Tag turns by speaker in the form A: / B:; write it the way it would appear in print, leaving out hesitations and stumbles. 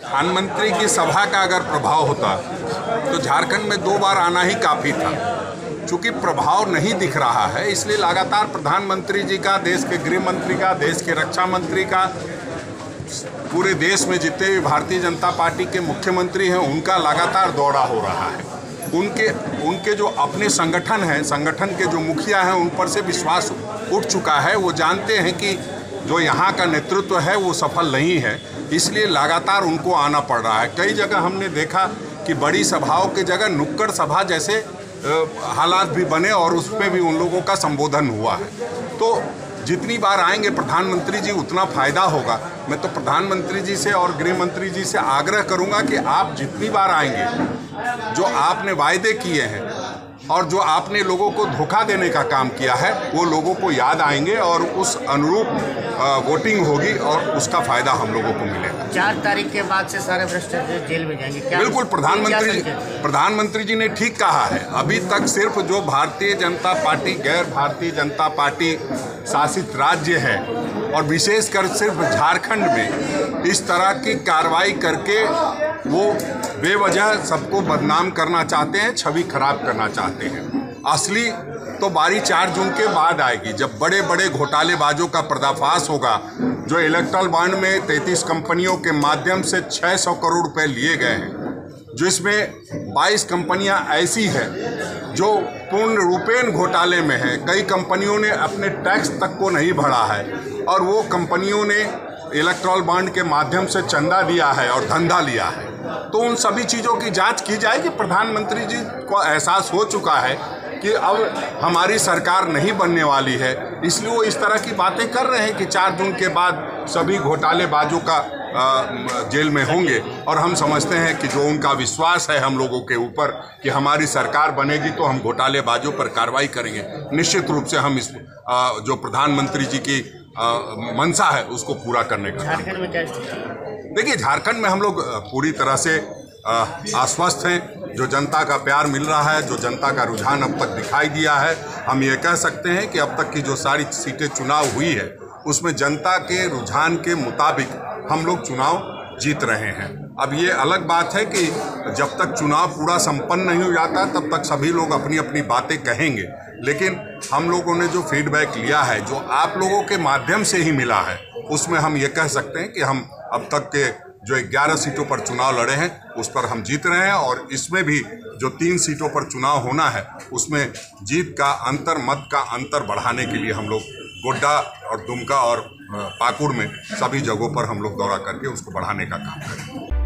A: प्रधानमंत्री की सभा का अगर प्रभाव होता तो झारखंड में 2 बार आना ही काफ़ी था। चूँकि प्रभाव नहीं दिख रहा है, इसलिए लगातार प्रधानमंत्री जी का, देश के गृह मंत्री का, देश के रक्षा मंत्री का, पूरे देश में जितने भी भारतीय जनता पार्टी के मुख्यमंत्री हैं उनका लगातार दौरा हो रहा है। उनके जो अपने संगठन हैं, संगठन के जो मुखिया हैं, उन पर से विश्वास उठ चुका है। वो जानते हैं कि जो यहाँ का नेतृत्व है वो सफल नहीं है, इसलिए लगातार उनको आना पड़ रहा है। कई जगह हमने देखा कि बड़ी सभाओं की जगह नुक्कड़ सभा जैसे हालात भी बने और उस पर भी उन लोगों का संबोधन हुआ है। तो जितनी बार आएंगे प्रधानमंत्री जी उतना फ़ायदा होगा। मैं तो प्रधानमंत्री जी से और गृह मंत्री जी से आग्रह करूंगा कि आप जितनी बार आएंगे, जो आपने वायदे किए हैं और जो आपने लोगों को धोखा देने का काम किया है, वो लोगों को याद आएंगे और उस अनुरूप वोटिंग होगी और उसका फ़ायदा हम लोगों को मिलेगा।
B: 4 तारीख के बाद से सारे भ्रष्टाचारी जेल में जाएंगे क्या?
A: बिल्कुल, प्रधानमंत्री जी ने ठीक कहा है। अभी तक सिर्फ जो भारतीय जनता पार्टी, गैर भारतीय जनता पार्टी शासित राज्य है और विशेषकर सिर्फ झारखंड में इस तरह की कार्रवाई करके वो बेवजह सबको बदनाम करना चाहते हैं, छवि खराब करना चाहते हैं। असली तो बारी 4 जून के बाद आएगी, जब बड़े बड़े घोटालेबाजों का पर्दाफाश होगा। जो इलेक्ट्रल बॉन्ड में 33 कंपनियों के माध्यम से 600 करोड़ रुपए लिए गए हैं, जिसमें 22 कंपनियां ऐसी हैं जो पूर्ण रूपेण घोटाले में है। कई कंपनियों ने अपने टैक्स तक को नहीं भरा है और वो कंपनियों ने इलेक्ट्रल बॉन्ड के माध्यम से चंदा दिया है और धंधा लिया है। तो उन सभी चीज़ों की जांच की जाएगी। प्रधानमंत्री जी को एहसास हो चुका है कि अब हमारी सरकार नहीं बनने वाली है, इसलिए वो इस तरह की बातें कर रहे हैं कि 4 जून के बाद सभी घोटालेबाजों का जेल में होंगे। और हम समझते हैं कि जो उनका विश्वास है हम लोगों के ऊपर कि हमारी सरकार बनेगी तो हम घोटालेबाजों पर कार्रवाई करेंगे, निश्चित रूप से हम इस जो प्रधानमंत्री जी की मंशा है उसको पूरा करने का।
B: झारखंड में क्या?
A: देखिए, झारखंड में हम लोग पूरी तरह से आश्वस्त हैं। जो जनता का प्यार मिल रहा है, जो जनता का रुझान अब तक दिखाई दिया है, हम ये कह सकते हैं कि अब तक की जो सारी सीटें चुनाव हुई है उसमें जनता के रुझान के मुताबिक हम लोग चुनाव जीत रहे हैं। अब ये अलग बात है कि जब तक चुनाव पूरा संपन्न नहीं हो जाता तब तक सभी लोग अपनी अपनी बातें कहेंगे, लेकिन हम लोगों ने जो फीडबैक लिया है, जो आप लोगों के माध्यम से ही मिला है, उसमें हम ये कह सकते हैं कि हम अब तक के जो 11 सीटों पर चुनाव लड़े हैं उस पर हम जीत रहे हैं। और इसमें भी जो 3 सीटों पर चुनाव होना है उसमें जीत का अंतर, मत का अंतर बढ़ाने के लिए हम लोग गोड्डा और दुमका और पाकुड़ में सभी जगहों पर हम लोग दौरा करके उसको बढ़ाने का काम करें।